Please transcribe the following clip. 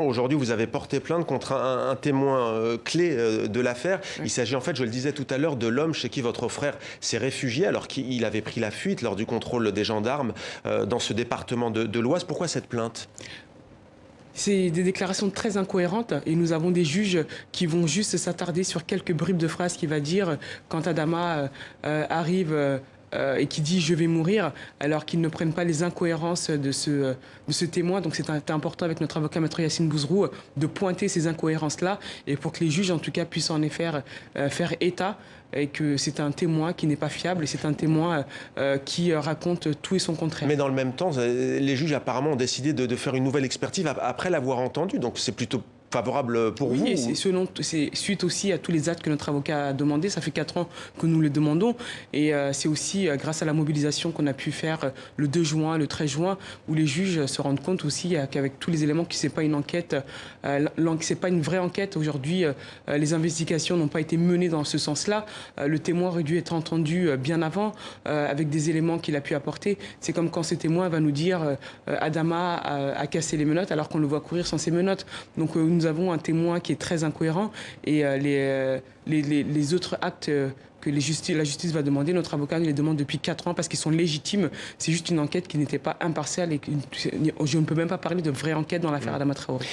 Aujourd'hui, vous avez porté plainte contre un témoin clé de l'affaire. Oui. Il s'agit en fait, je le disais tout à l'heure, de l'homme chez qui votre frère s'est réfugié alors qu'il avait pris la fuite lors du contrôle des gendarmes dans ce département de l'Oise. Pourquoi cette plainte? C'est des déclarations très incohérentes et nous avons des juges qui vont juste s'attarder sur quelques bribes de phrases qu'il va dire quand Adama arrive et qui dit je vais mourir alors qu'ils ne prennent pas les incohérences de ce témoin. Donc c'est important avec notre avocat maître Yacine Bouzrou de pointer ces incohérences-là et pour que les juges en tout cas puissent en effet faire état et que c'est un témoin qui n'est pas fiable et c'est un témoin qui raconte tout et son contraire. Mais dans le même temps, les juges apparemment ont décidé de faire une nouvelle expertise après l'avoir entendu. Donc c'est plutôt favorable pour vous Oui, et c'est suite aussi à tous les actes que notre avocat a demandé. Ça fait 4 ans que nous le demandons. Et c'est aussi grâce à la mobilisation qu'on a pu faire le 2 juin, le 13 juin, où les juges se rendent compte aussi qu'avec tous les éléments, que ce n'est pas une enquête, c'est pas une vraie enquête. Aujourd'hui, les investigations n'ont pas été menées dans ce sens-là. Le témoin aurait dû être entendu bien avant, avec des éléments qu'il a pu apporter. C'est comme quand ce témoin va nous dire Adama a cassé les menottes alors qu'on le voit courir sans ses menottes. Donc nous avons un témoin qui est très incohérent et les autres actes que la justice va demander, notre avocat les demande depuis 4 ans parce qu'ils sont légitimes. C'est juste une enquête qui n'était pas impartiale et je ne peux même pas parler de vraie enquête dans l'affaire Adama Traoré.